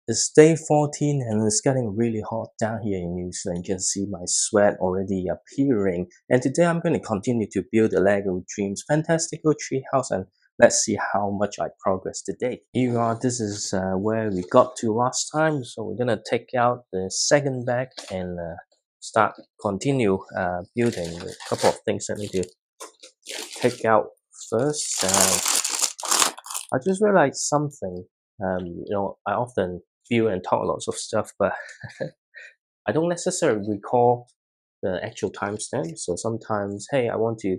It's day 14 and it's getting really hot down here in New Zealand. You can see my sweat already appearing. And today I'm going to continue to build the Lego Dreams Fantastical treehouse, and let's see how much I progress today. Here you are. This is where we got to last time. So we're going to take out the second bag and continue building a couple of things I need to take out first. I just realized something. I often feel and talk lots of stuff, but I don't necessarily recall the actual timestamp. So sometimes, hey, I want to,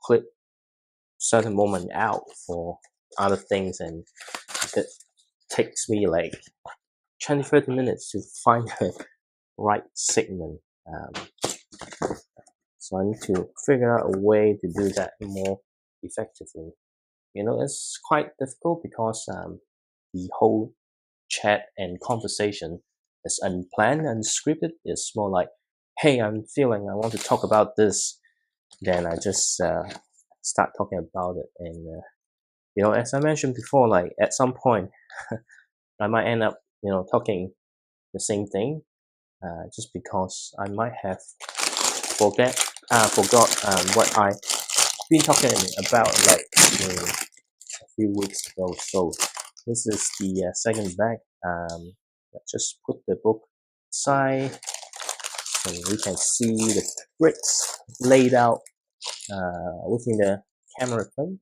clip certain moment out for other things, and it takes me like 20-30 minutes to find the right segment. So I need to figure out a way to do that more effectively. It's quite difficult because the whole chat and conversation is unplanned and scripted. It's more like, hey, I want to talk about this. Then I just start talking about it. And, as I mentioned before, like at some point, I might end up, talking the same thing just because I might have forgot what I've been talking about like a few weeks ago. So this is the second bag. Let's just put the book aside so we can see the bricks laid out within the camera frame.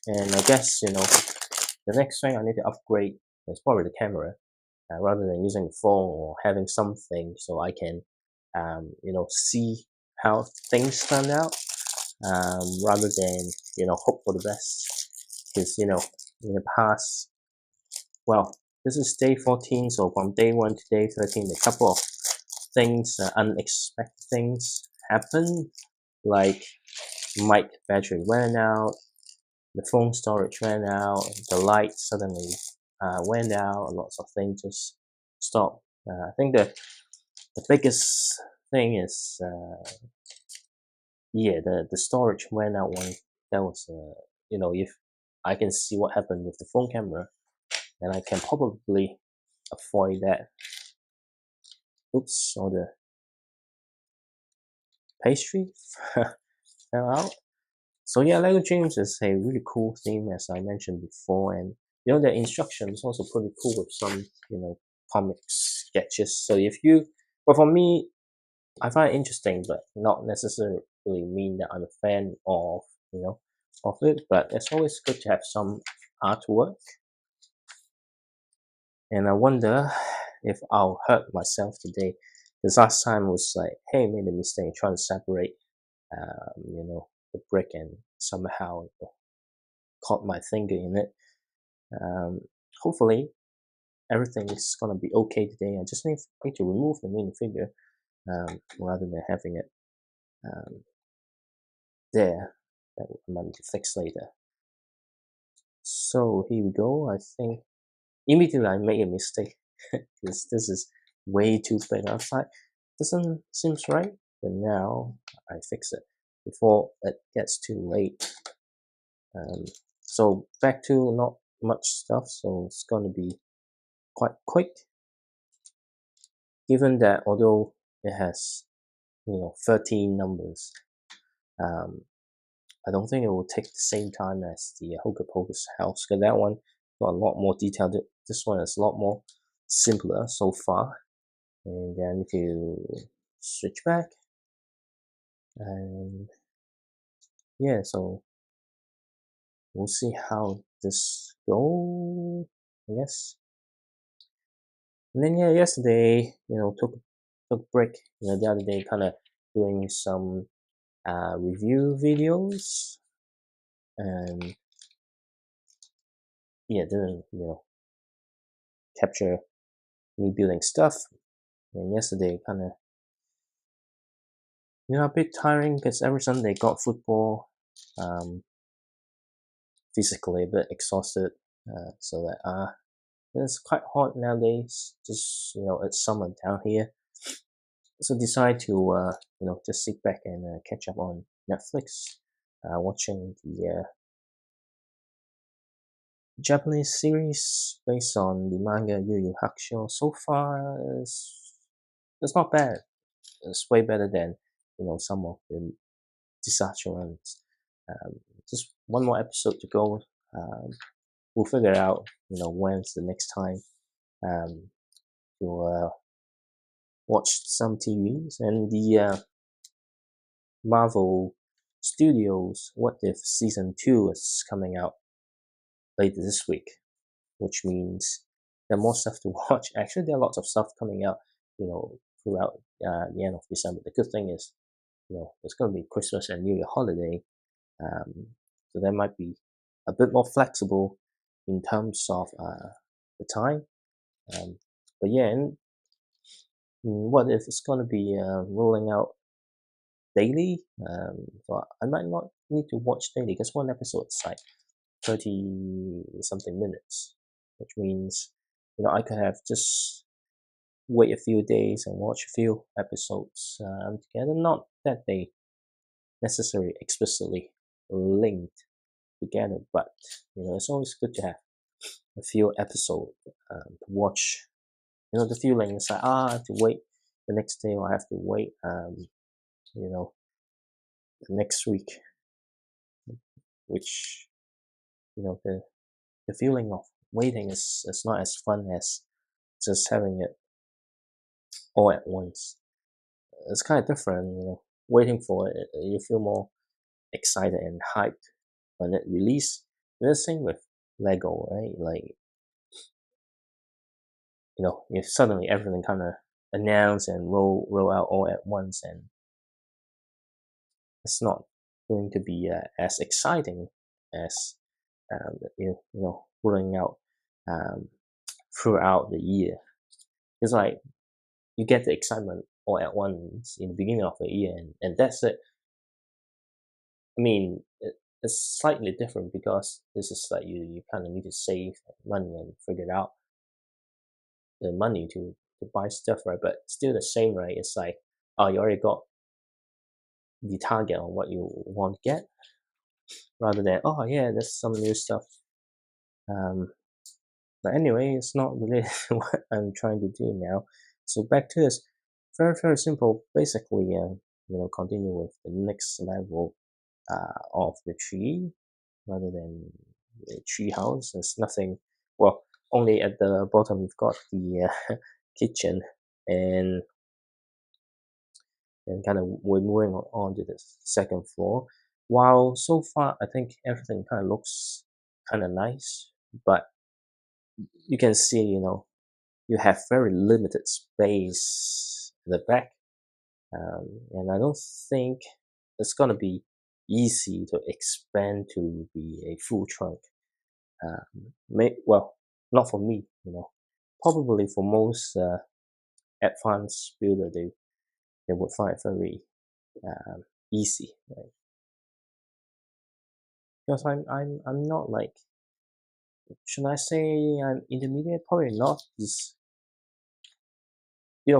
And I guess, the next thing I need to upgrade is probably the camera rather than using the phone or having something so I can, see how things turn out rather than, hope for the best. Because, in the past, well, this is day 14, so from day 1 to day 13, a couple of things, unexpected things happen, like mic battery ran out, the phone storage ran out, the light suddenly went out, lots of things just stopped. I think the biggest thing is, the storage went out one. That was, if I can see what happened with the phone camera, then I can probably avoid that. Oops, all the pastry fell out. So yeah, Lego Dreams is a really cool theme, as I mentioned before, and the instructions also pretty cool with some comic sketches. So but for me, I find it interesting, but not necessarily mean that I'm a fan of of it. But it's always good to have some artwork, and I wonder if I'll hurt myself today. Because last time was like, hey, made a mistake trying to separate, the brick, and somehow caught my finger in it. Hopefully everything is gonna be okay today. I just need to remove the minifigure rather than having it there. That I might need to fix later. So here we go. I think immediately I made a mistake because this is way too big outside. Doesn't seems right, but now I fix it before it gets too late. So back to not much stuff, so it's gonna be quite quick, given that although it has 13 numbers, I don't think it will take the same time as the Hocus Pocus house, because that one got a lot more detailed. This one is a lot more simpler so far. And then I need to switch back, and yeah, so we'll see how this goes, I guess. And then yeah, yesterday, took a break. The other day, kind of doing some review videos, and yeah, didn't capture me building stuff. And yesterday, kind of a bit tiring because every Sunday got football. Physically a bit exhausted. So that it's quite hot nowadays. Just it's summer down here. So decide to just sit back and catch up on Netflix, watching Japanese series based on the manga Yu Yu Hakusho. So far, it's not bad. It's way better than some of the disaster ones. Um, just one more episode to go. Um, we'll figure out when's the next time um, to watch some TVs and the Marvel Studios What If Season 2 is coming out later this week, which means there are more stuff to watch. Actually, there are lots of stuff coming out, throughout the end of December. The good thing is, it's going to be Christmas and New Year holiday, so there might be a bit more flexible in terms of the time. But yeah, and what if it's going to be rolling out daily? So I might not need to watch daily because one episode is like 30 something minutes, which means I could have just wait a few days and watch a few episodes together. Not that they necessarily explicitly linked together, but it's always good to have a few episodes to watch. The feeling is like I have to wait the next day, or I have to wait the next week, which the feeling of waiting is not as fun as just having it all at once. It's kind of different, waiting for it. You feel more excited and hyped when it released. The same with Lego, right? Like, if suddenly everything kind of announced and roll out all at once, and it's not going to be as exciting as rolling out um, throughout the year. It's like you get the excitement all at once in the beginning of the year, and that's it. I mean, it's slightly different because this is like you kind of need to save money and figure out the money to buy stuff, right? But still the same, right? It's like, oh, you already got the target on what you want to get, rather than, oh yeah, there's some new stuff. But anyway, it's not really what I'm trying to do now. So back to this, very very simple. Basically, continue with the next level of the tree rather than the tree house. There's nothing. Well, only at the bottom we've got the kitchen, and kind of we're moving on to the second floor. While so far I think everything kind of looks kind of nice, but you can see you have very limited space in the back, and I don't think it's gonna be easy to expand to be a full trunk. Well, not for me, probably for most advanced builder, they would find it very easy, right? Because I'm not like, should I say I'm intermediate? Probably not. Just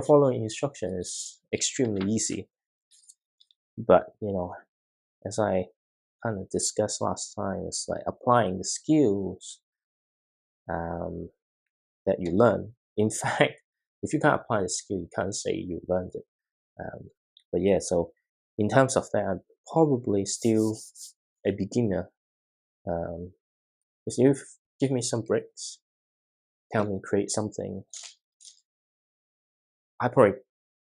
following instruction is extremely easy, but as I kind of discussed last time, it's like applying the skills um, that you learn. In fact, if you can't apply the skill, you can't say you learned it. But yeah, so in terms of that, I'm probably still a beginner. If you give me some bricks, tell me create something, I probably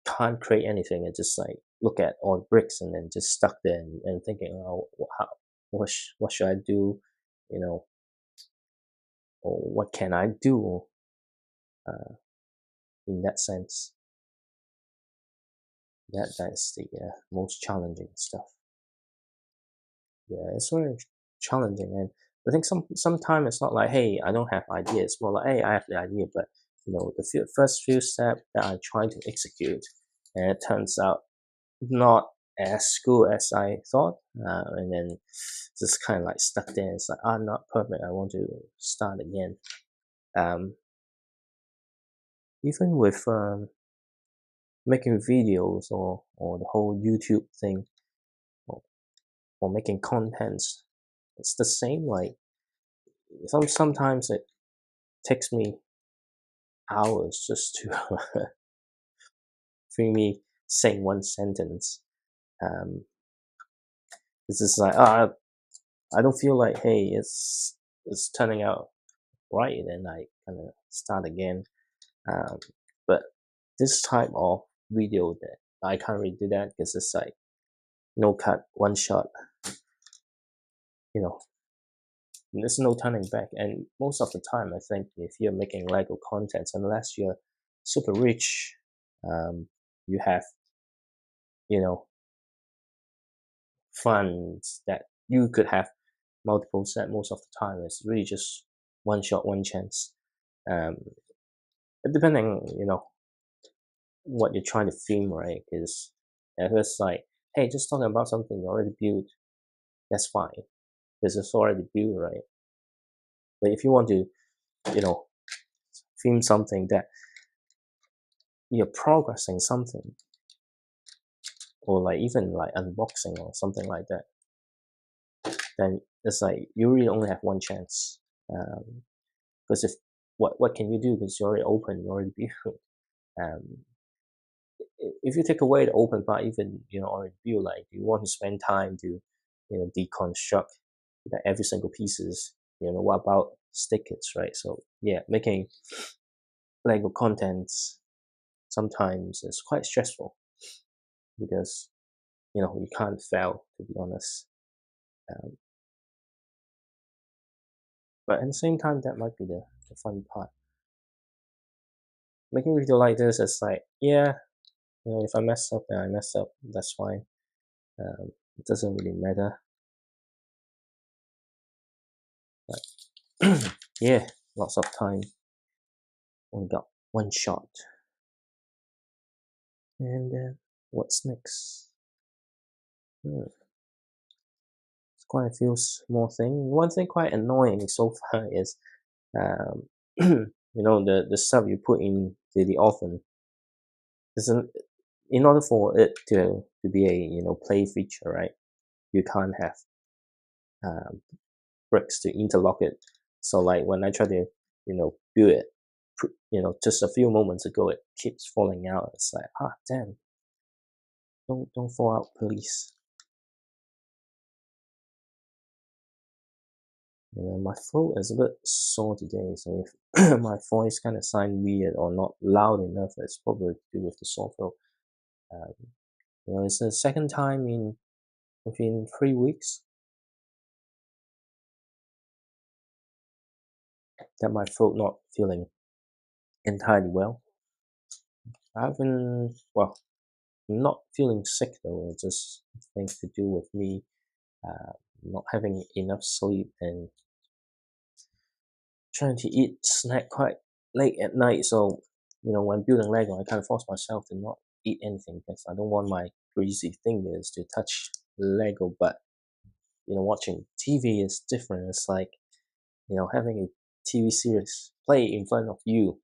can't create anything. I just like look at all the bricks and then just stuck there and thinking, oh, what should I do, you know, or what can I do uh, in that sense. That's the most challenging stuff. Yeah, it's very challenging, and I think sometimes it's not like, hey, I don't have ideas. It's more like, hey, I have the idea, but the first few steps that I'm trying to execute, and it turns out not as good as I thought, and then just kind of like stuck there. It's like, I'm not perfect. I want to start again. Um, Even with making videos or the whole YouTube thing, or, or making contents, it's the same. Like sometimes it takes me hours just to for me saying one sentence. Um, it's just like I don't feel like hey it's turning out right, and I kind of start again. Um, but this type of video that I can't really do that because it's like no cut, one shot. You know, there's no turning back. And most of the time, I think if you're making Lego content, unless you're super rich, you have you know funds that you could have multiple set. Most of the time, it's really just one shot, one chance. Um, depending, what you're trying to film, right? Because if it's like, hey, just talking about something you already built, that's fine because it's already built, right? But if you want to, you know, film something that you're progressing something, or like even like unboxing or something like that, then it's like you really only have one chance. Because if what can you do? Because you're already open, you already built. Um, if you take away the open part, even already built, like you want to spend time to deconstruct every single pieces. What about stickers, right? So yeah, making Lego contents sometimes is quite stressful because you can't fail, to be honest. Um, but at the same time, that might be the fun part. Making a video like this is like, yeah, if I mess up, then I mess up. That's fine. It doesn't really matter. But yeah, lots of time. Only got one shot. And what's next? It's quite a few small things. One thing quite annoying so far is, um, the stuff you put in the oven. Isn't in order for it to be a play feature, right? You can't have um, bricks to interlock it. So like when I try to build it, just a few moments ago, it keeps falling out. It's like damn, don't fall out, please. My throat is a bit sore today, so if my voice kind of sound weird or not loud enough, it's probably to do with the sore throat. Um, it's the second time within 3 weeks that my throat not feeling entirely well. I haven't, well, I'm not feeling sick though. It's just things to do with me uh, not having enough sleep and trying to eat snack quite late at night. So, when building Lego, I kind of force myself to not eat anything because I don't want my greasy fingers to touch Lego. But, watching TV is different. It's like, having a TV series play in front of you.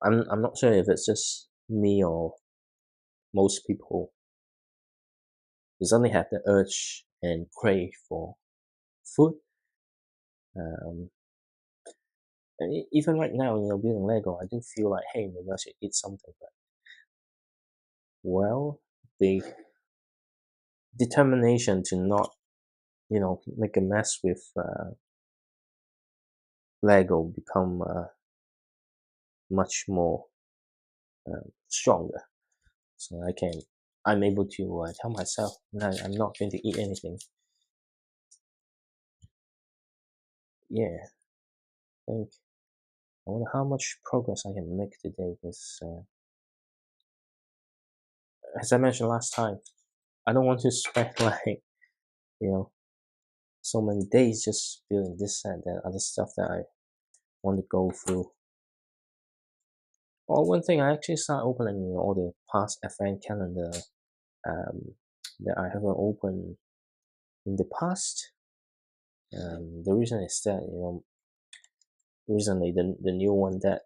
I'm not sure if it's just me or most people who suddenly have the urge and crave for food. Um, and even right now, building Lego, I do feel like, hey, maybe I should eat something. But well, the determination to not, make a mess with Lego become much more stronger. So I'm able to tell myself, no, I'm not going to eat anything. Yeah, I think I wonder how much progress I can make today. Because as I mentioned last time, I don't want to spend like you know so many days just building this and that other stuff that I want to go through. Or one thing, I actually start opening all the past event calendar um, that I haven't opened in the past. The reason is that recently the new one that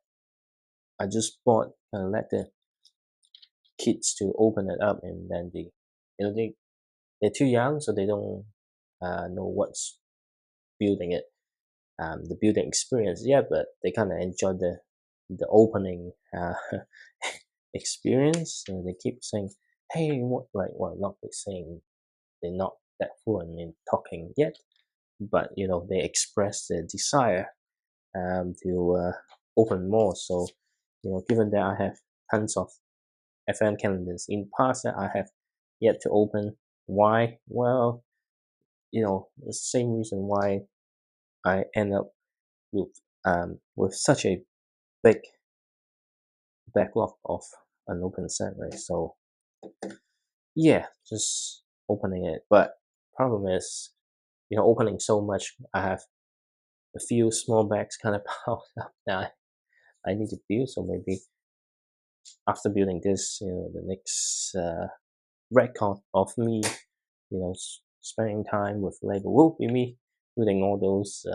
I just bought let the kids to open it up, and then they're too young, so they don't know what's building it. the building experience yet, but they kind of enjoy the opening experience. So they keep saying, "Hey, what?" Like, well, not they saying they're not that fluent in talking yet, but they express their desire to open more. So given that I have tons of FN calendars in the past that I have yet to open, why? Well, the same reason why I end up with such a big backlog of unopened set, right? So yeah, just opening it. But problem is, opening so much, I have a few small bags kind of piled up that I need to build. So maybe after building this, the next record of me, spending time with Lego will be me building all those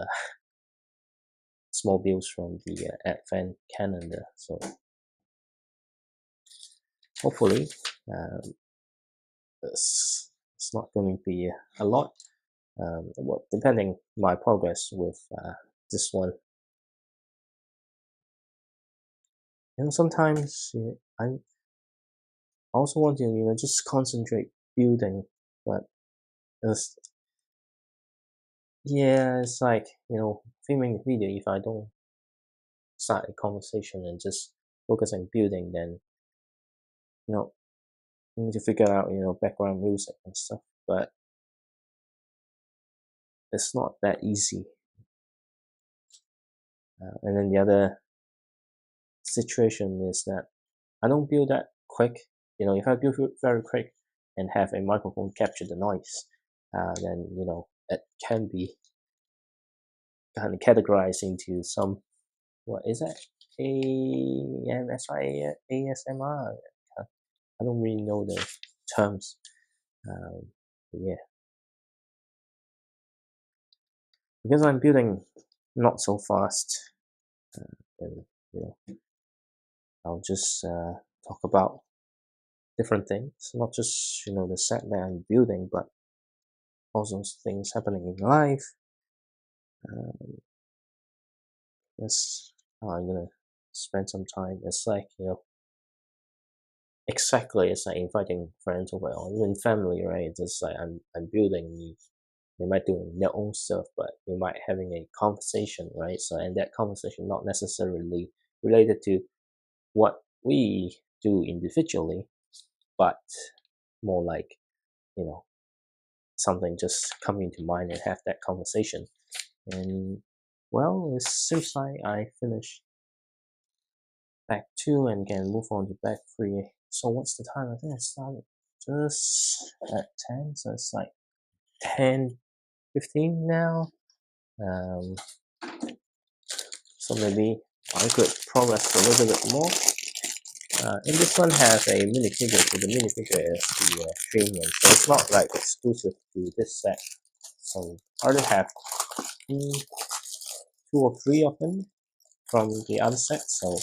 small builds from the Advent calendar. So hopefully, it's not going to be a lot. Well, depending my progress with this one. Sometimes I also want to just concentrate building, but it's, yeah, it's like filming a video. If I don't start a conversation and just focus on building, then you need to figure out background music and stuff. But it's not that easy. And then the other situation is that I don't build that quick. If I build it very quick and have a microphone capture the noise, then it can be kind of categorized into some, what is that? ASMR. I don't really know the terms. Yeah, because I'm building not so fast, and I'll just talk about different things, not just the set that I'm building, but also things happening in life. That's how I'm gonna spend some time. It's like exactly, it's like inviting friends over or even family, right? It's just like I'm building. They might doing their own stuff, but we might having a conversation, right? So and that conversation not necessarily related to what we do individually, but more like you know something just coming to mind and have that conversation. And well, it seems like I finished back 2 and can move on to back 3. So what's the time? I think I started just at 10, so it's like 10:15 now. Um, so maybe I could progress a little bit more. And this one has a minifigure, so the minifigure is the stream one, so it's not like exclusive to this set. So I already have 2 or 3 of them from the other set, so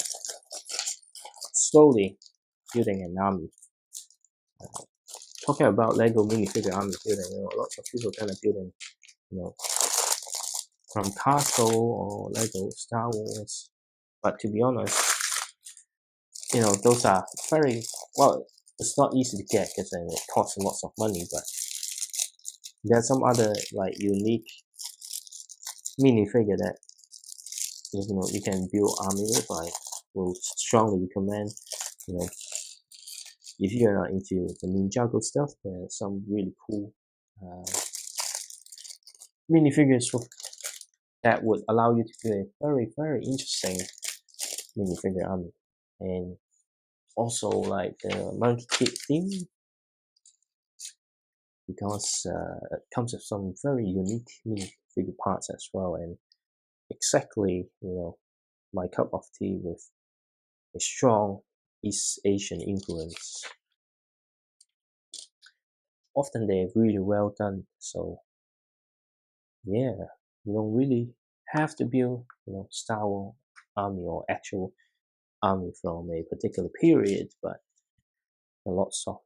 slowly building an army. Talking about Lego minifigure army building, lots of people kind of building, from Castle or Lego Star Wars. But to be honest, those are very well. It's not easy to get because it costs lots of money. But there are some other like unique minifigure that you can build army with. I will strongly recommend. You know, if you're not into the Ninjago stuff, there's some really cool minifigures that would allow you to do a very, very interesting minifigure army. And also like the monkey kid theme, because it comes with some very unique minifigure parts as well, and exactly my cup of tea with a strong East Asian influence. Often they're really well done, so yeah, you don't really have to build Star Wars army or actual army from a particular period, but a lots of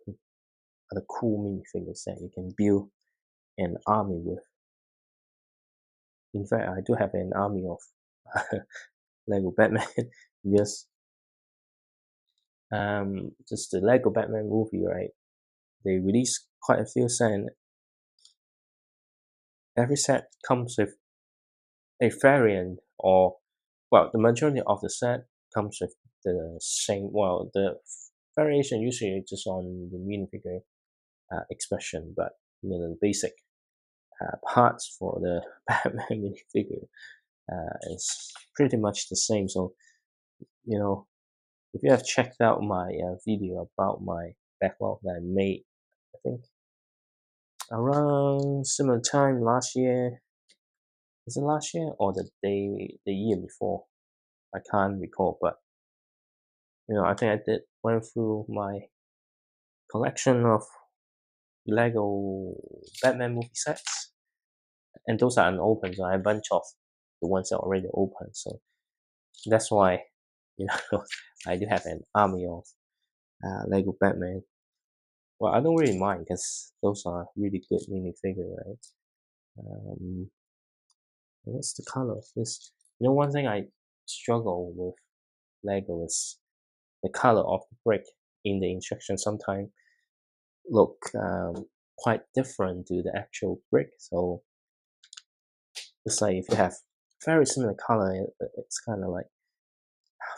other cool minifigures that you can build an army with. In fact, I do have an army of Lego Batman because just the Lego Batman movie, right? They released quite a few sets, and every set comes with a variant, or well, the majority of the set comes with the same. Well, the variation usually just on the minifigure expression, but the basic parts for the Batman minifigure is pretty much the same. So if you have checked out my video about my backlog that I made, I think around similar time last year. Is it last year or the year before? I can't recall, but I think I did went through my collection of Lego Batman movie sets, and those are unopened. So I have a bunch of the ones that are already open. So that's why I do have an army of Lego Batman. Well, I don't really mind because those are really good minifigure, right? What's the color of this? One thing I struggle with Lego is the color of the brick in the instructions sometimes look quite different to the actual brick. So it's like if you have very similar color, it's kind of like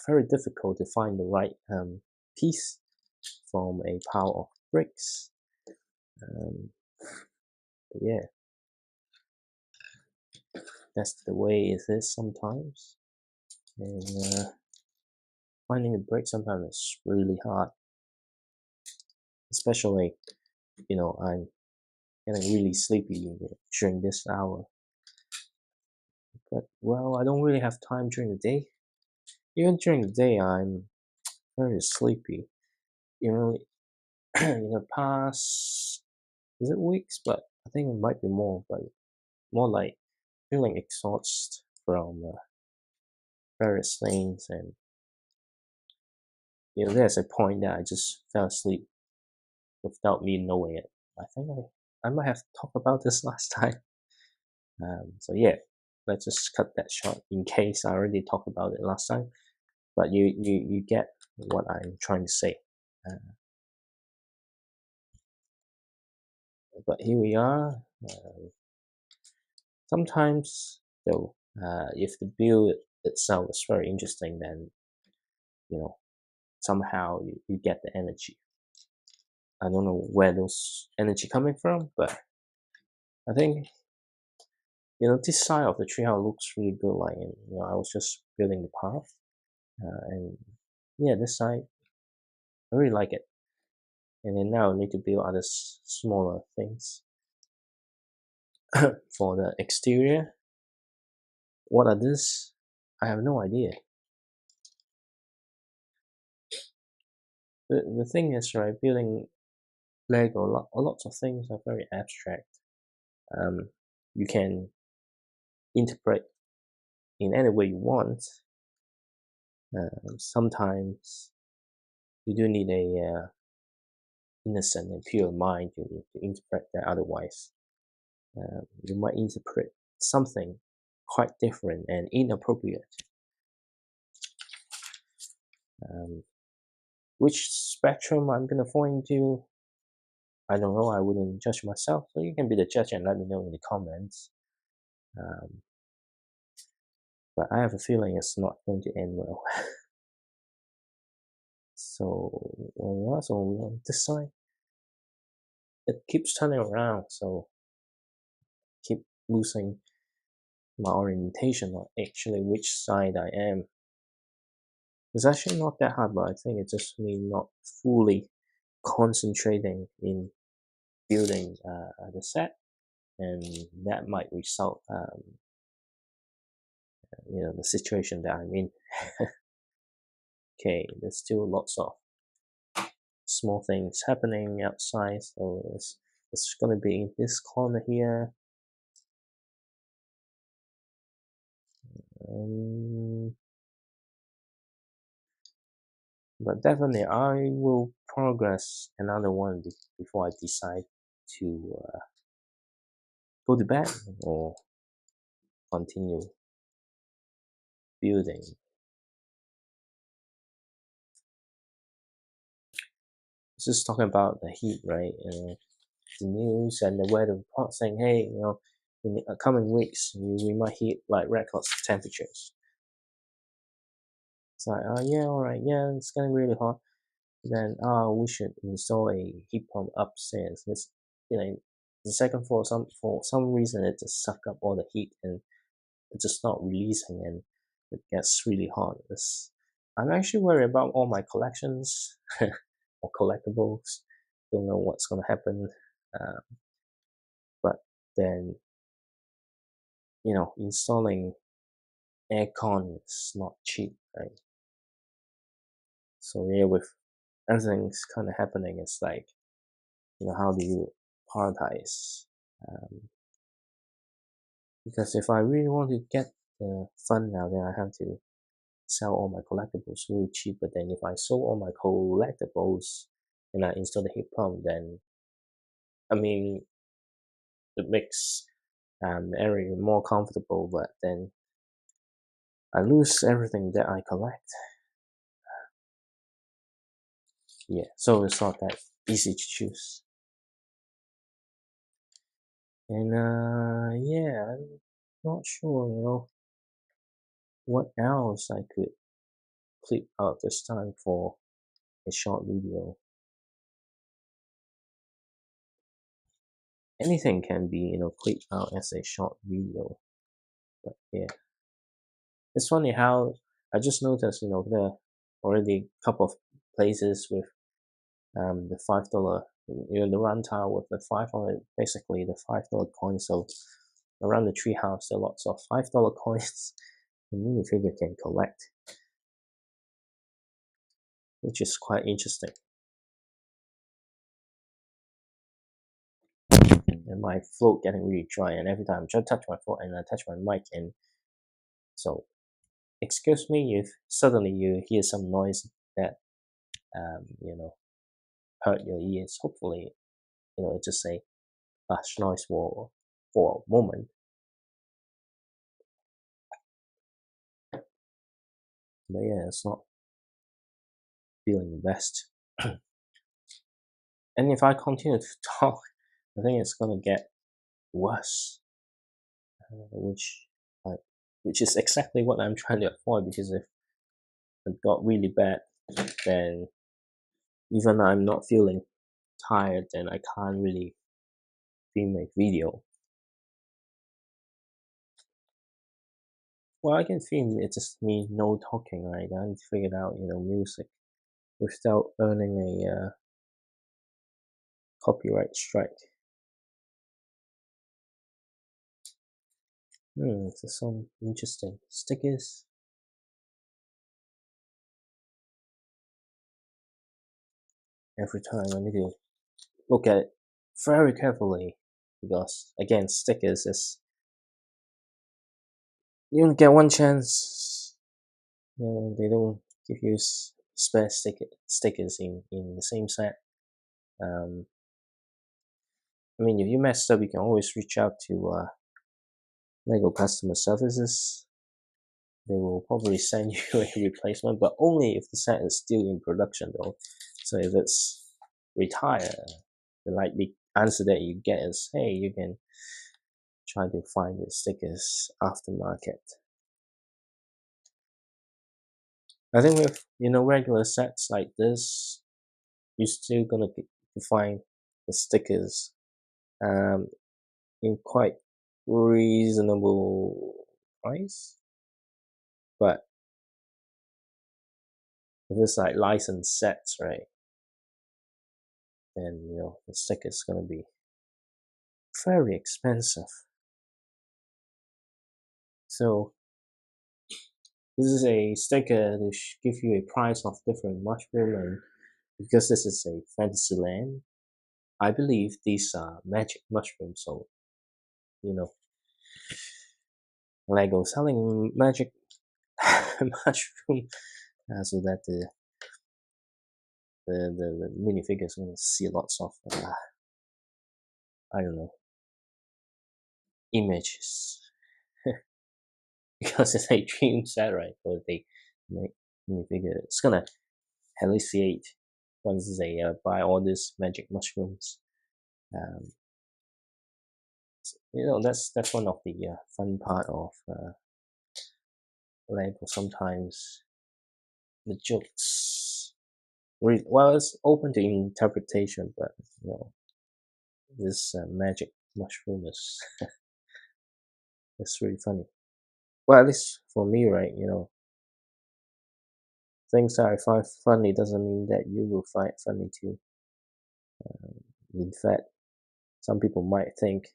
very difficult to find the right piece from a pile of bricks. Yeah, that's the way it is sometimes. And finding a brick sometimes is really hard, especially I'm getting really sleepy during this hour. But well, I don't really have time during the day. Even during the day, I'm very sleepy. In the past, is it weeks? But I think it might be more, but more like feeling exhausted from various things, and there's a point that I just fell asleep without me knowing it. I think I might have talked about this last time. So yeah, let's just cut that short in case I already talked about it last time. But you get what I'm trying to say. But here we are. Sometimes, though, if the build itself is very interesting, then somehow you get the energy. I don't know where those energy coming from, but I think this side of the treehouse looks really good. Like I was just building the path, and yeah, this side I really like it. And then now I need to build other smaller things for the exterior. What are these? I have no idea. The thing is, right, building Lego, lots of things are very abstract. You can interpret in any way you want. Sometimes you do need a innocent and pure mind to interpret that. Otherwise, you might interpret something quite different and inappropriate. Which spectrum I'm gonna fall into, I don't know. I wouldn't judge myself, so you can be the judge and let me know in the comments. But I have a feeling it's not going to end well. So when we on this side, it keeps turning around, so keep losing my orientation on actually which side I am. It's actually not that hard, but I think it's just me not fully concentrating in building the set, and that might result the situation that I'm in. Okay, there's still lots of small things happening outside, so it's gonna be in this corner here. But definitely I will progress another one before I decide to go to bed or continue building. Just talking about the heat, right? The news and the weather report saying, hey, in the coming weeks, we might hit like records of temperatures. It's like, oh yeah, all right, yeah, it's getting really hot. Then, we should install a heat pump upstairs. It's, the second floor, for some reason, it just suck up all the heat and it just not releasing, and it gets really hot. I'm actually worried about all my collections or collectibles. Don't know what's gonna happen. Uh, but then, installing aircon is not cheap, right? So yeah, with everything's kind of happening, it's like, how do you prioritize? Um, because if I really want to get the fun now, then I have to sell all my collectibles really cheap. But then if I sold all my collectibles and I install the heat pump, then I mean it makes the area more comfortable. But then I lose everything that I collect. Yeah, so it's not that easy to choose. And yeah, I'm not sure, what else I could clip out this time for a short video. Anything can be, clipped out as a short video. But yeah, it's funny how I just noticed, there are already a couple of places with the $5, the run tile with the $5, basically the $5 coin. So around the treehouse, there are lots of $5 coins the minifigure can collect, which is quite interesting. And my throat getting really dry, and every time I try to touch my throat and I touch my mic, and so excuse me if suddenly you hear some noise that hurt your ears. Hopefully, it's just a harsh noise for a moment. But yeah, it's not feeling the best. And if I continue to talk, I think it's gonna get worse, which is exactly what I'm trying to avoid. Because if it got really bad, then even though I'm not feeling tired, then I can't really film a video. Well, I can film. It's just me no talking, right? I need to figure out, music without earning a copyright strike. So some interesting stickers. Every time I need to look at it very carefully, because again, stickers is, you only get one chance. They don't give you spare stickers in the same set. I mean, if you messed up, you can always reach out to Lego customer services. They will probably send you a replacement, but only if the set is still in production, though. So if it's retired, the likely answer that you get is, hey, you can try to find the stickers aftermarket. I think with regular sets like this, you're still gonna find the stickers in quite reasonable price. But if it's like licensed sets, right, then the sticker is gonna be very expensive. So this is a sticker to give you a price of different mushroom, and because this is a fantasy land, I believe these are magic mushrooms. So Lego selling magic mushroom, so that the minifigures going to see lots of I don't know, images. because it's a DreamZzz, right? So they make me figure it's gonna hallucinate once they buy all these magic mushrooms. Um, that's one of the fun part of Lego. Sometimes the jokes, well, it's open to interpretation, but this magic mushroom is it's really funny. Well, at least for me, right? Things that I find funny doesn't mean that you will find it funny too. In fact, some people might think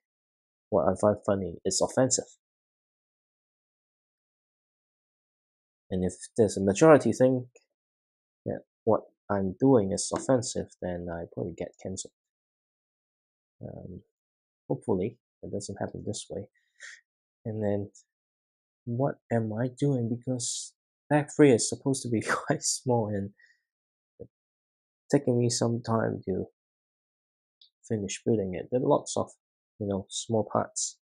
what I find funny is offensive. And if there's a majority think that what I'm doing is offensive, then I probably get cancelled. Hopefully, it doesn't happen this way. And then, what am I doing? Because Back 3 is supposed to be quite small and taking me some time to finish building it. There are lots of, small parts.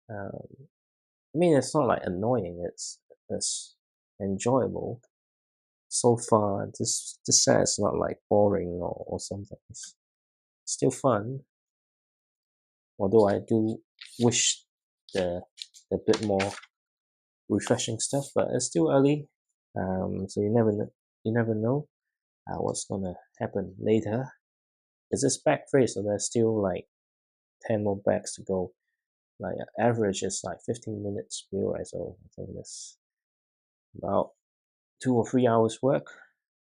I mean, it's not like annoying. It's enjoyable. So far, this set is not like boring or something. It's still fun. Although I do wish the bit more refreshing stuff, but it's still early. So you never know what's gonna happen later. It's this back phase, so there's still like 10 more bags to go. Like average is like 15 minutes build, right? So I think that's about 2 or 3 hours work,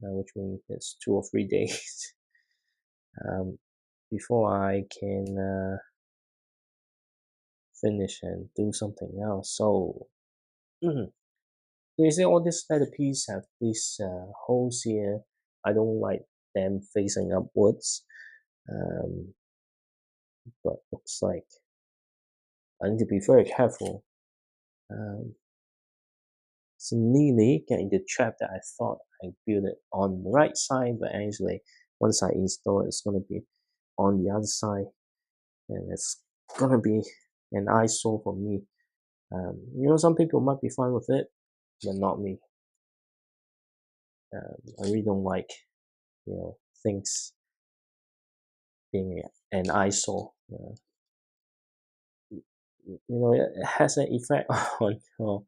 which means it's 2 or 3 days before I can finish and do something else. So, you see all these letter P's have these holes here. I don't like them facing upwards, but looks like I need to be very careful. So nearly getting the trap that I thought I built it on the right side, but actually once I install it, it's gonna be on the other side, and it's gonna be an eyesore for me. Some people might be fine with it, but not me. I really don't like, things being an eyesore. It has an effect on your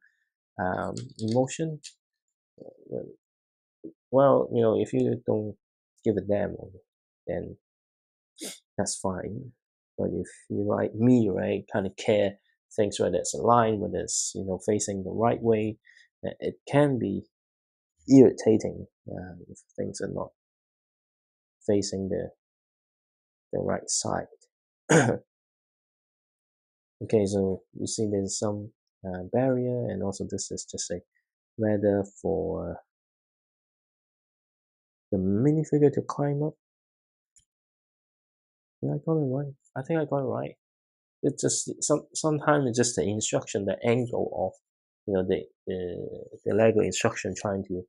emotion. Well, if you don't give a damn, then that's fine. But if you like me, right, kind of care things whether it's aligned, whether it's facing the right way, it can be irritating if things are not facing the right side. Okay, so you see there's some barrier, and also this is just a ladder for the minifigure to climb up. Did I got it right? I think I got it right. It's just sometimes it's just the instruction, the angle of the Lego instruction trying to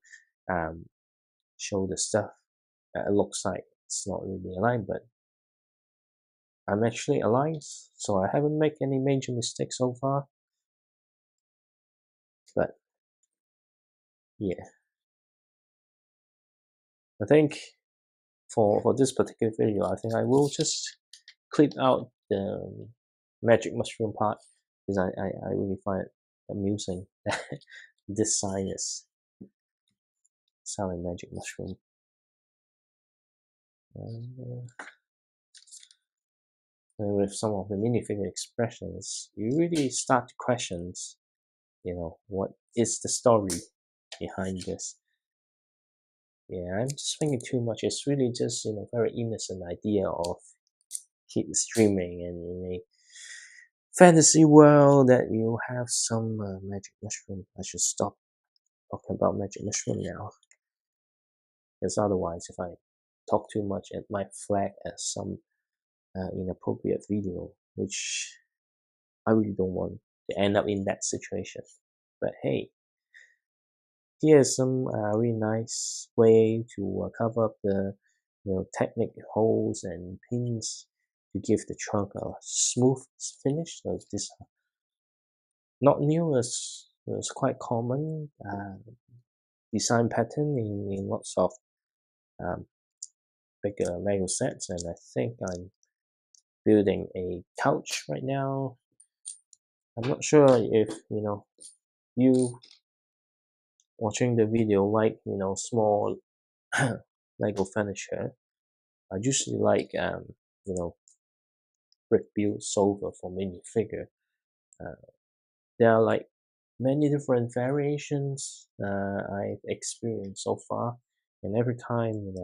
show the stuff. It looks like it's not really aligned, but I'm actually aligned, so I haven't made any major mistakes so far. But yeah, I think for this particular video, I think I will just clip out the magic mushroom part because I really find it amusing that this sign is selling magic mushroom. And with some of the minifigure expressions, you really start to question, what is the story behind this? Yeah, I'm just thinking too much. It's really just, very innocent idea of kids streaming and in a fantasy world that you have some magic mushroom. I should stop talking about magic mushroom now. Because otherwise, if I talk too much, it might flag as some inappropriate video, which I really don't want to end up in that situation. But hey, here's some really nice way to cover up the technic holes and pins to give the trunk a smooth finish. So this not new as It's quite common design pattern in lots of um, bigger Lego sets, and I think I'm building a couch right now. I'm not sure if you watching the video like small Lego furniture. I usually like you know brick built sofa for minifigure. Uh, there are like many different variations I've experienced so far, and every time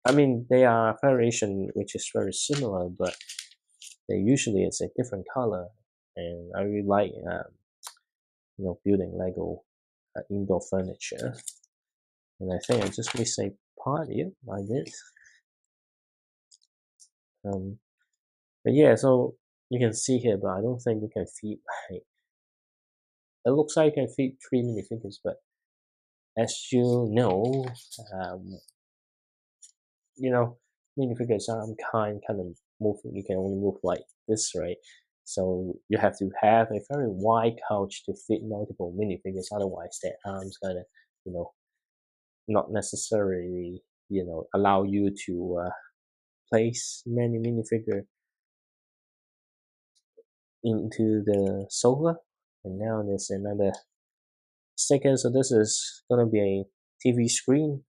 I mean they are variation which is very similar, but they usually it's a different color, and I really like building Lego indoor furniture. And I think I just missed a part here. I did. But yeah, so you can see here, but I don't think you can feed. Like, it looks like you can feed 3 minifigures, but as um, you know, minifigures are kind of move. You can only move like this, right? So you have to have a very wide couch to fit multiple minifigures. Otherwise, their arms gonna, you know, not necessarily, allow you to place many minifigure into the sofa. And now there's another sticker. So this is gonna be a TV screen,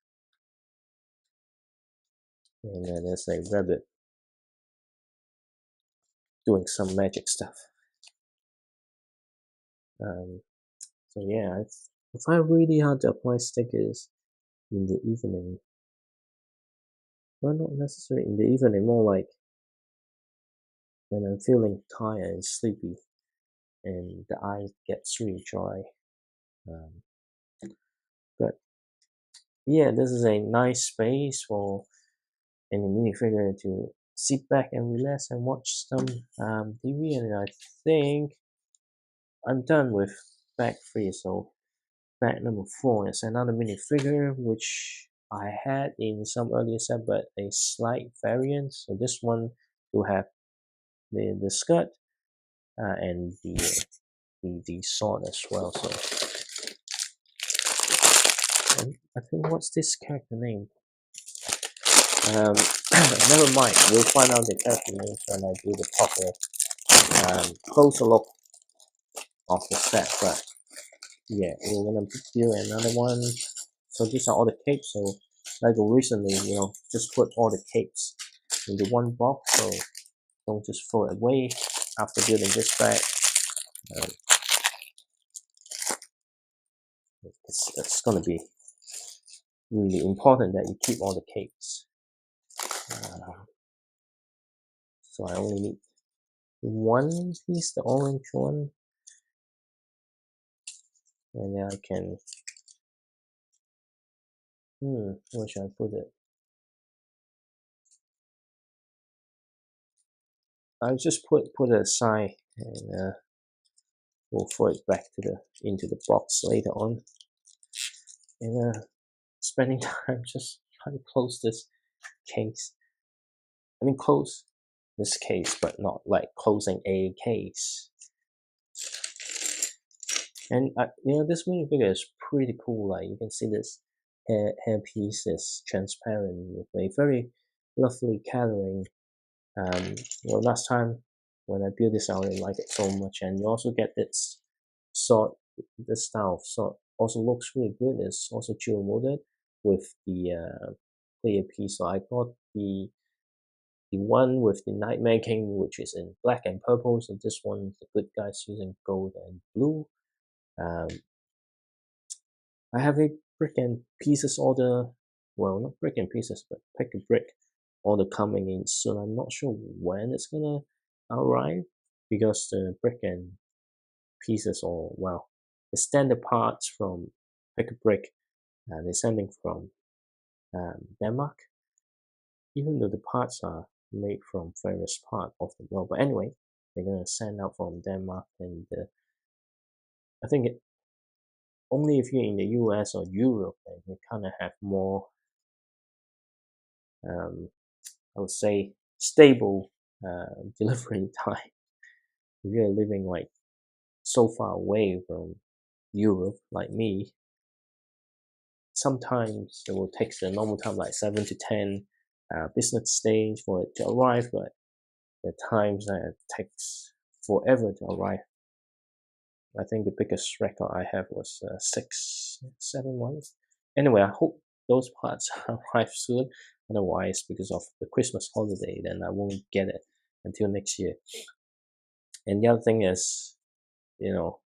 and then there's a rabbit doing some magic stuff. So yeah, I find it really hard to apply stickers in the evening. Well, not necessarily in the evening, more like when I'm feeling tired and sleepy, and the eyes gets really dry. Um, but yeah, this is a nice space for any minifigure to sit back and relax and watch some TV. And I think I'm done with bag 3. So bag number 4 is another minifigure which I had in some earlier set, but a slight variant. So this one will have the skirt and the sword as well. So I think what's this character name? Never mind. We'll find out the character names when I do the proper closer look of the set. But yeah, we're gonna do another one. So these are all the capes. So like recently, just put all the capes into one box. So don't just throw it away after building this bag. Um, it's gonna be really important that you keep all the capes. So I only need one piece, the orange one, and then I can. Where should I put it? I just put it aside, and we'll throw it back into the box later on. And spending time just trying to close this case. I mean, close this case, but not like closing a case. And this minifigure is pretty cool. Like you can see this hair piece is transparent with a very lovely coloring. Last time when I built this, I really liked it so much, and you also get this sword. This style of sword also looks really good. It's also dual molded with the clear piece. So I got the one with the Nightmare King, which is in black and purple. So this one, the good guys using gold and blue. Um, I have a brick and pieces order. Well, not brick and pieces, but pick a brick order coming in soon. I'm not sure when it's gonna arrive because the brick and pieces, or well, the standard parts from pick a brick, they're sending from Denmark, even though the parts are made from various parts of the world. But anyway, they're gonna send out from Denmark, and I think only if you're in the US or Europe, then you kind of have more, I would say, stable delivery time. If you're living like so far away from Europe like me, sometimes it will take the normal time like 7 to 10 business days for it to arrive, but the times that it takes forever to arrive. I think the biggest record I have was 6, 7 months. Anyway, I hope those parts arrive soon. Otherwise, because of the Christmas holiday, then I won't get it until next year. And the other thing is, you know,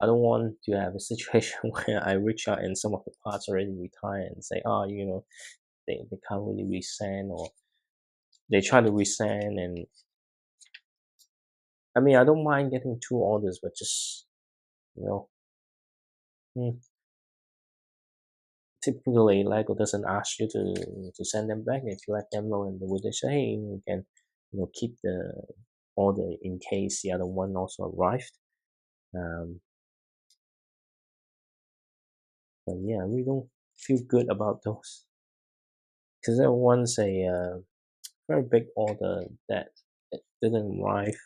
I don't want to have a situation where I reach out and some of the parts already retire and say, oh, they can't really resend, or they try to resend. And I mean, I don't mind getting 2 orders, but just, you know, typically Lego doesn't ask you to send them back. If you let them know, and they would say, hey, you can keep the order in case the other one also arrived. But yeah, I really don't feel good about those, because there was a very big order that it didn't arrive.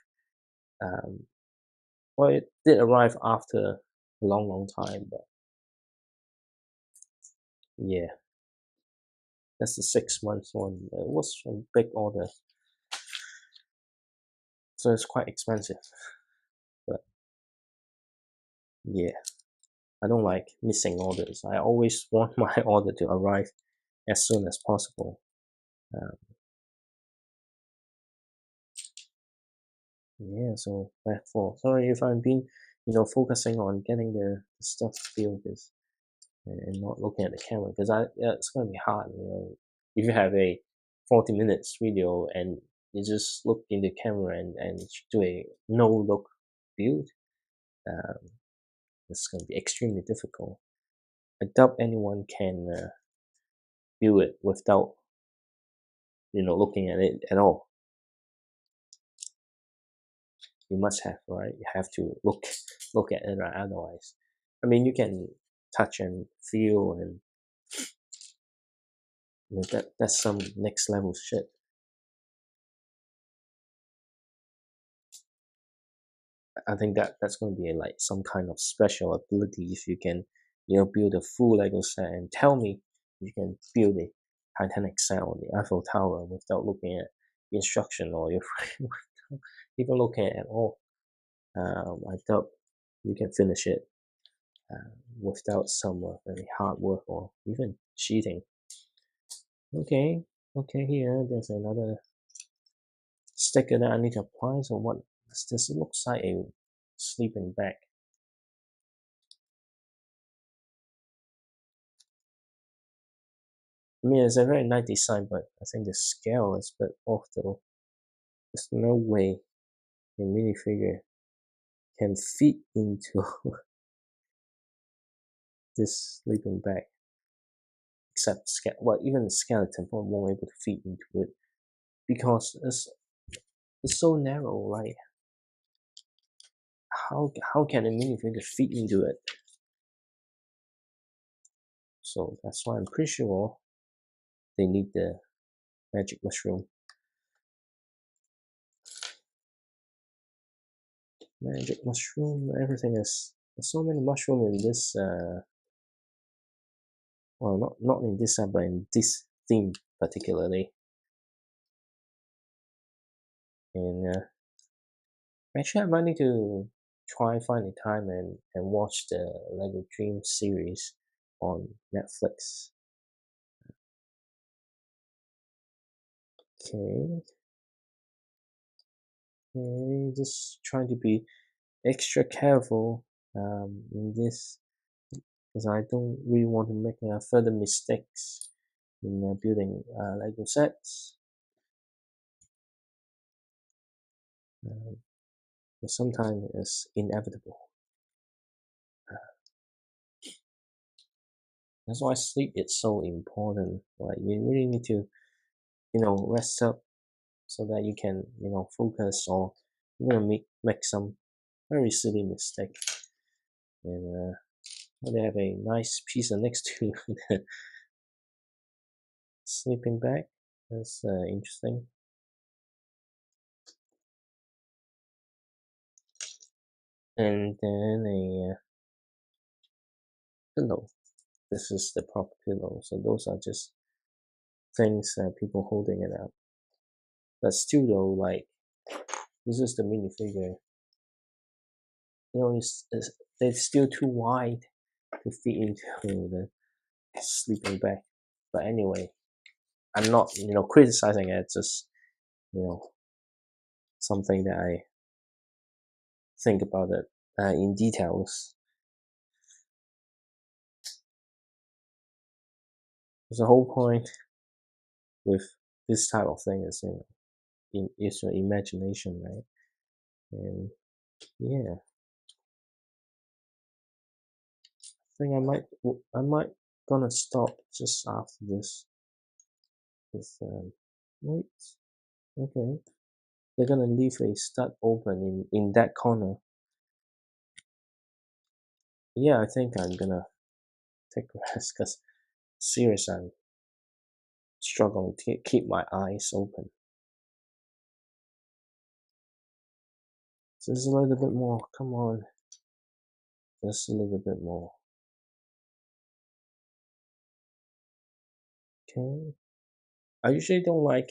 Well, it did arrive after a long time, but yeah, that's the 6 months one. It was a big order, so it's quite expensive. But yeah, I don't like missing orders. I always want my order to arrive as soon as possible. Yeah, so therefore, sorry if I've been, focusing on getting the stuff filled, and not looking at the camera, because yeah, it's gonna be hard. If you have a 40 minutes video and you just look in the camera and do a no look build, um, it's gonna be extremely difficult. I doubt anyone can build it without looking at it at all. You must have, right? You have to look at it, right? Otherwise, I mean, you can touch and feel, and that's some next level shit. I think that's going to be like some kind of special ability if you can, build a full Lego set and tell me you can build a Titanic set on the Eiffel Tower without looking at the instruction, or your without even looking at it all. I doubt you can finish it without some very hard work or even cheating. Okay, here there's another sticker that I need to apply. So what does this? It looks like a sleeping bag. I mean, it's a very nice design, but I think the scale is a bit off though. There's no way a minifigure can fit into this sleeping bag, except even the skeleton probably won't be able to fit into it because it's so narrow. Like, how can a minifigure fit into it? So that's why I'm pretty sure they need the magic mushroom. Magic mushroom. Everything is. There's so many mushrooms in this. Well, not in this set, but in this theme particularly. And actually, I might need to try find a time and watch the Lego Dream series on Netflix. Okay. Okay, just trying to be extra careful in this, because I don't really want to make further mistakes in building Lego sets. But sometimes it's inevitable. That's why sleep is so important. Like, you really need to, rest up so that you can, focus, or you're gonna make some very silly mistake. And they have a nice piece next to the sleeping bag. That's interesting. and then a pillow. This is the prop pillow. So those are just things that people holding it up. But still though, like, this is the minifigure. You know, it's still too wide to fit into the sleeping bag. But anyway, I'm not, criticizing it. It's just, something that I think about it in details. The whole point with this type of thing is, it's your imagination, right? And yeah, I think I might gonna stop just after this. With wait, okay, they're gonna leave a stud open in that corner. Yeah, I think I'm gonna take a rest because seriously, I'm struggling to keep my eyes open. Just a little bit more. Come on, just a little bit more. Okay. I usually don't like,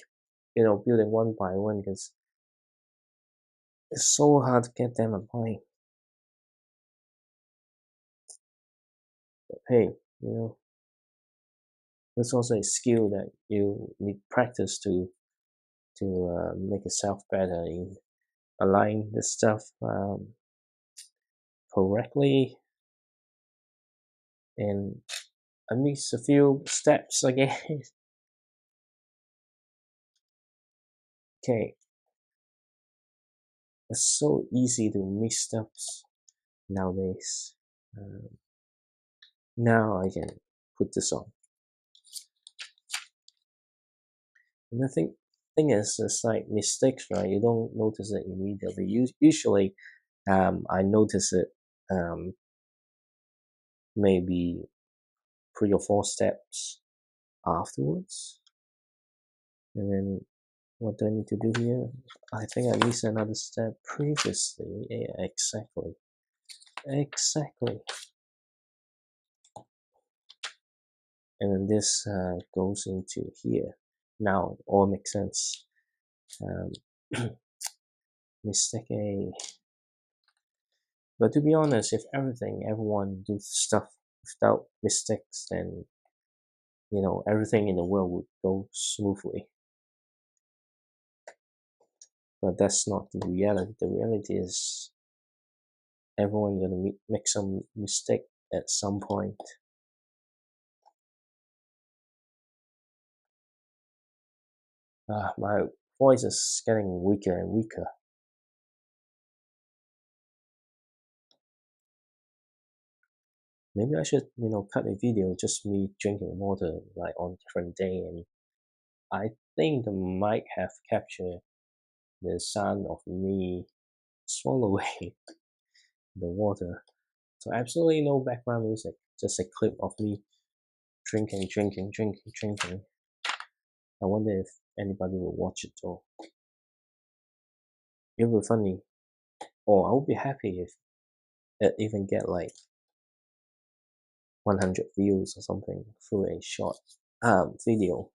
building one by one because it's so hard to get them apart. But hey, you know, it's also a skill that you need practice to make yourself better in aligning the stuff correctly. And I miss a few steps again. Okay, it's so easy to miss steps nowadays. Now I can put this on. And the thing is, it's like mistakes, right? You don't notice it immediately. Usually, I notice it maybe 3 or 4 steps afterwards. And then what do I need to do here? I think I missed another step previously. Yeah, exactly. Exactly. And then this goes into here. Now it all makes sense. Mistake A. But to be honest, if everyone do stuff without mistakes, then everything in the world would go smoothly. But that's not the reality. The reality is everyone gonna make some mistake at some point. My voice is getting weaker and weaker. Maybe I should, cut a video just me drinking water like on different day, and I think the mic have captured the sound of me swallowing the water. So absolutely no background music, just a clip of me drinking, drinking, drinking, drinking. I wonder if anybody will watch it though. It would be funny, or I would be happy if it even get like 100 views or something through a short video.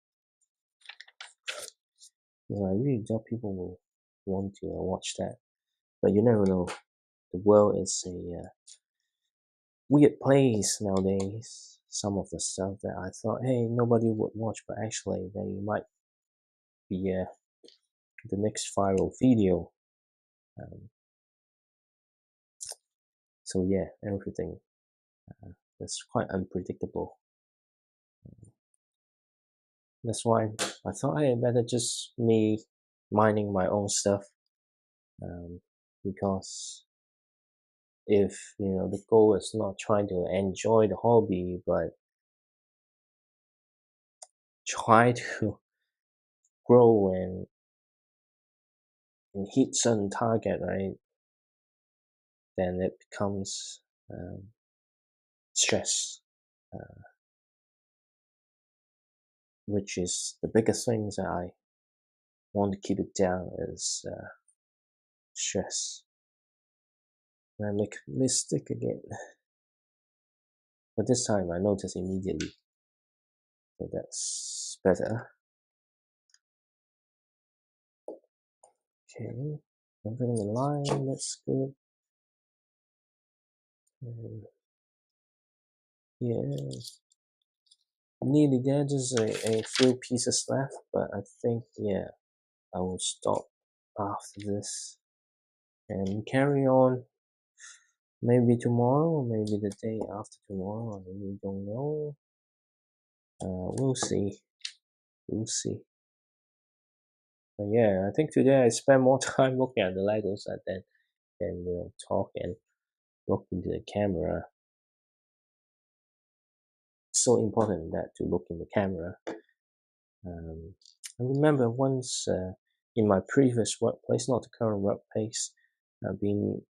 Because I really doubt people will want to watch that. But you never know. The world is a weird place nowadays. Some of the stuff that I thought, hey, nobody would watch, but actually they might be the next viral video. So yeah, everything is quite unpredictable. That's why I thought, hey, better just me minding my own stuff, because if the goal is not trying to enjoy the hobby, but try to grow and hit certain target, right? Then it becomes stress, which is the biggest things that I want to keep it down is stress. I make a mistake again. But this time I notice immediately. So that's better. Okay. Everything in line, that's good. And yeah. Nearly there, just a few pieces left, but I think, yeah, I will stop after this and carry on. Maybe tomorrow, or maybe the day after tomorrow. I really don't know. We'll see. We'll see. But yeah, I think today I spent more time looking at the Lego set than talk and look into the camera. It's so important that to look in the camera. I remember once in my previous workplace, not the current workplace, being,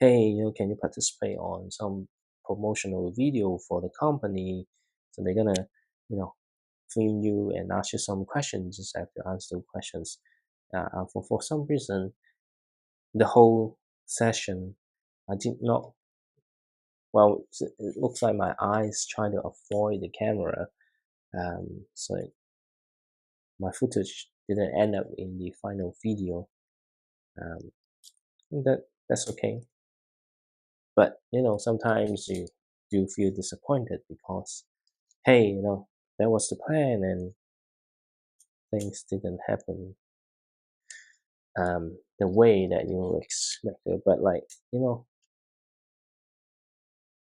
hey, can you participate on some promotional video for the company? So they're gonna, you know, film you and ask you some questions. Just have to answer the questions. For some reason, the whole session, I did not. Well, it looks like my eyes trying to avoid the camera. So my footage didn't end up in the final video. Um, that's okay. But sometimes you do feel disappointed because, hey, that was the plan and things didn't happen the way that you expected. But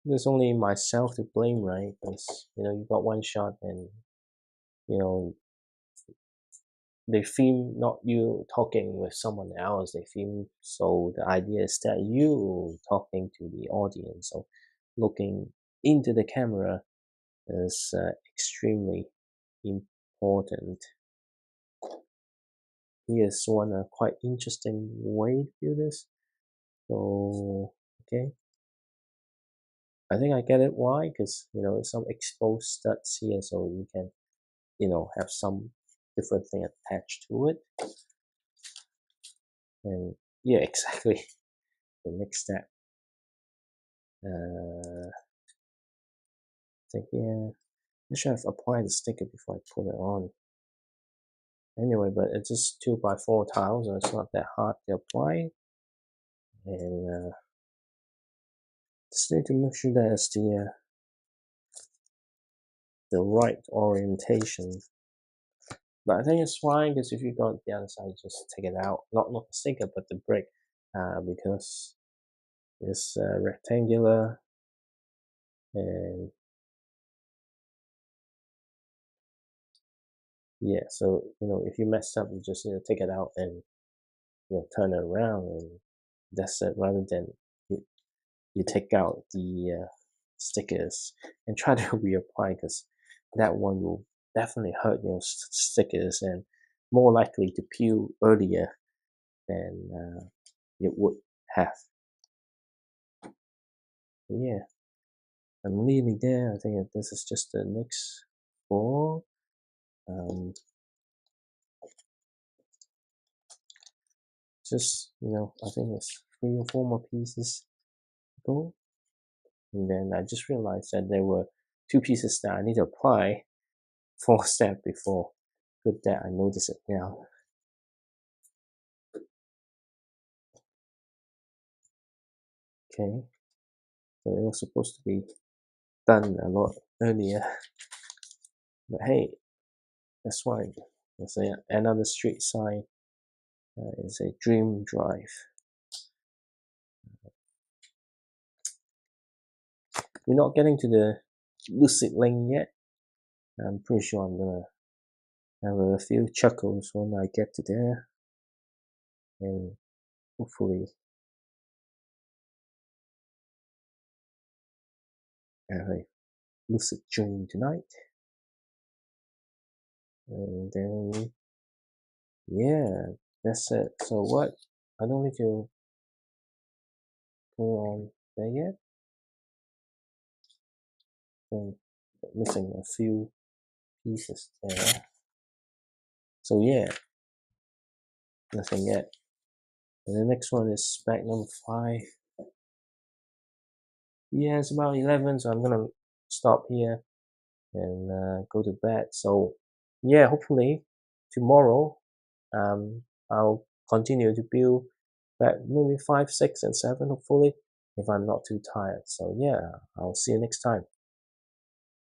there's only myself to blame, right? Because you got one shot and you know they film not you talking with someone else. They film so the idea is that you talking to the audience. So looking into the camera is extremely important. Here's one quite interesting way to do this. So okay, I think I get it why, because some exposed studs here, so you can have some different thing attached to it. And yeah, exactly. The next step. I think yeah, I should have applied the sticker before I put it on. Anyway, but it's just 2x4 tiles, so it's not that hard to apply. And just need to make sure that it's the right orientation. But I think it's fine because if you go on the other side, just take it out. Not the sticker, but the brick, because it's rectangular and yeah. So if you mess up, you just take it out and turn it around, and that's it. Rather than you take out the stickers and try to reapply, because that one will definitely hurt your stickers and more likely to peel earlier than it would have. But yeah, I'm nearly there. I think this is just the next 4. Just I think it's 3 or 4 more pieces to go, and then I just realized that there were 2 pieces that I need to apply 4 steps before. Good that I notice it now. Okay, so it was supposed to be done a lot earlier, but hey, that's fine. There's another street sign. It's a Dream Drive. We're not getting to the Lucid Lane yet. I'm pretty sure I'm gonna have a few chuckles when I get to there, and hopefully have a lucid dream tonight. And then yeah, that's it. So what? I don't need to put on there yet. I'm missing a few pieces there. So yeah, nothing yet. And the next one is spec number 5. Yeah, it's about 11, so I'm gonna stop here and go to bed. So yeah, hopefully tomorrow I'll continue to build back maybe 5, 6, and 7, hopefully, if I'm not too tired. So yeah, I'll see you next time.